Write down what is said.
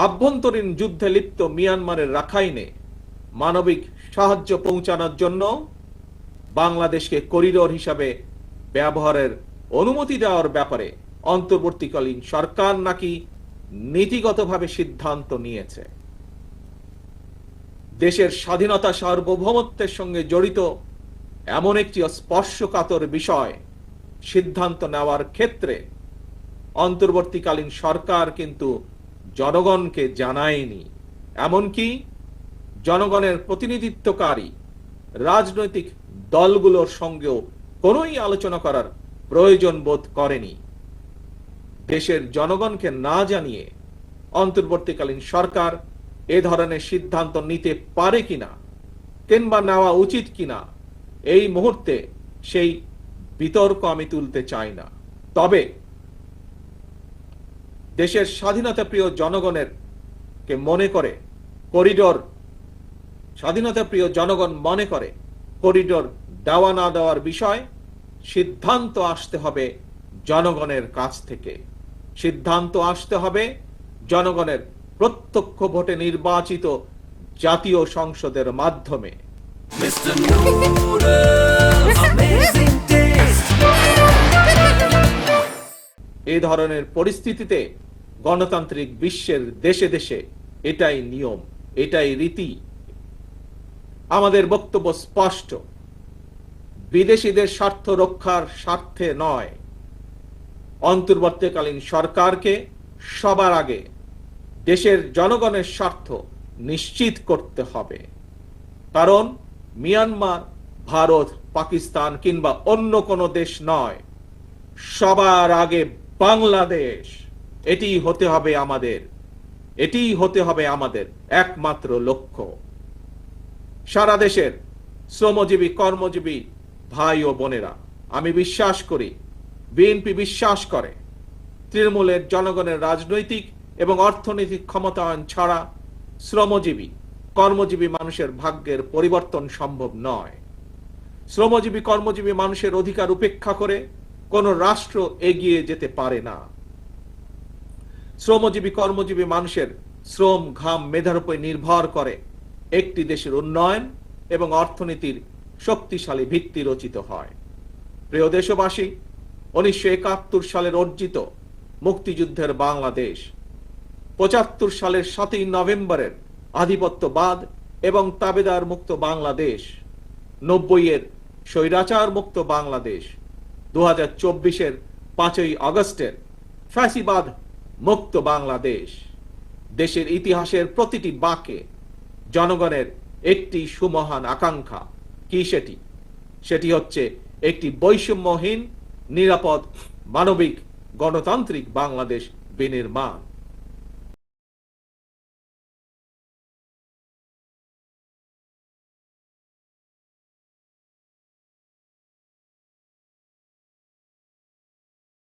আভ্যন্তরীণ যুদ্ধে লিপ্ত মিয়ানমারের রাখাইনে মানবিক সাহায্য পৌঁছানোর জন্য বাংলাদেশকে করিডোর হিসাবে ব্যবহারের অনুমতি দেওয়ার ব্যাপারে অন্তর্বর্তীকালীন সরকার নাকি নীতিগতভাবে সিদ্ধান্ত নিয়েছে। দেশের স্বাধীনতা সার্বভৌমত্বের সঙ্গে জড়িত এমন একটি স্পর্শকাতর বিষয় সিদ্ধান্ত নেওয়ার ক্ষেত্রে অন্তর্বর্তীকালীন সরকার কিন্তু জনগণকে জানায়নি, এমনকি জনগণের প্রতিনিধিত্বকারী রাজনৈতিক দলগুলোর সঙ্গেও কোনোই আলোচনা করার প্রয়োজন বোধ করেনি। দেশের জনগণকে না জানিয়ে অন্তর্বর্তীকালীন সরকার এ ধরনের সিদ্ধান্ত নিতে পারে কিনা কিংবা নেওয়া উচিত কিনা এই মুহূর্তে সেই বিতর্ক আমি তুলতে চাই না। তবে দেশের স্বাধীনতা প্রিয় জনগণের কে মনে করে করিডোর, স্বাধীনতা প্রিয় জনগণ মনে করে করিডোর দেওয়া না দেওয়ার বিষয় সিদ্ধান্ত আসতে হবে জনগণের কাছ থেকে। সিদ্ধান্ত আসতে হবে জনগণের প্রত্যক্ষ ভোটে নির্বাচিত জাতীয় সংসদের মাধ্যমে। এই ধরনের পরিস্থিতিতে গণতান্ত্রিক বিশ্বের দেশে দেশে এটাই নিয়ম, এটাই রীতি। আমাদের বক্তব্য স্পষ্ট, বিদেশিদের স্বার্থ রক্ষার স্বার্থে নয়, অন্তর্বর্তীকালীন সরকারকে সবার আগে দেশের জনগণের স্বার্থ নিশ্চিত করতে হবে। কারণ মিয়ানমার, ভারত, পাকিস্তান কিংবা অন্য কোনো দেশ নয়, সবার আগে বাংলাদেশ। এটিই হতে হবে আমাদের, এটিই হতে হবে আমাদের একমাত্র লক্ষ্য। সারা দেশের শ্রমজীবী কর্মজীবী ভাই ও বোনেরা, আমি বিশ্বাস করি, বিএনপি বিশ্বাস করে, তৃণমূলের জনগণের রাজনৈতিক এবং অর্থনৈতিক ক্ষমতায়ন ছাড়া শ্রমজীবী কর্মজীবী মানুষের ভাগ্যের পরিবর্তন সম্ভব নয়। শ্রমজীবী কর্মজীবী মানুষের অধিকার উপেক্ষা করে কোন রাষ্ট্র এগিয়ে যেতে পারে না। শ্রমজীবী কর্মজীবী মানুষের শ্রম, ঘাম, মেধার উপর নির্ভর করে একটি দেশের উন্নয়ন এবং অর্থনীতির শক্তিশালী ভিত্তি রচিত হয়। প্রিয় দেশবাসী, 1971 সালের অর্জিত মুক্তিযুদ্ধের বাংলাদেশ, 75 সালের 7ই নভেম্বরের আধিপত্যবাদ এবং তাবেদার মুক্ত বাংলাদেশ, 90-এর স্বৈরাচার মুক্ত বাংলাদেশ, 2024-এর 5ই আগস্টের ফ্যাসিবাদ মুক্ত বাংলাদেশ। দেশের ইতিহাসের প্রতিটি বাঁকে জনগণের একটি সুমহান আকাঙ্ক্ষা। কি সেটি? সেটি হচ্ছে একটি বৈষম্যহীন, নিরাপদ, মানবিক, গণতান্ত্রিক বাংলাদেশ বিনির্মাণ।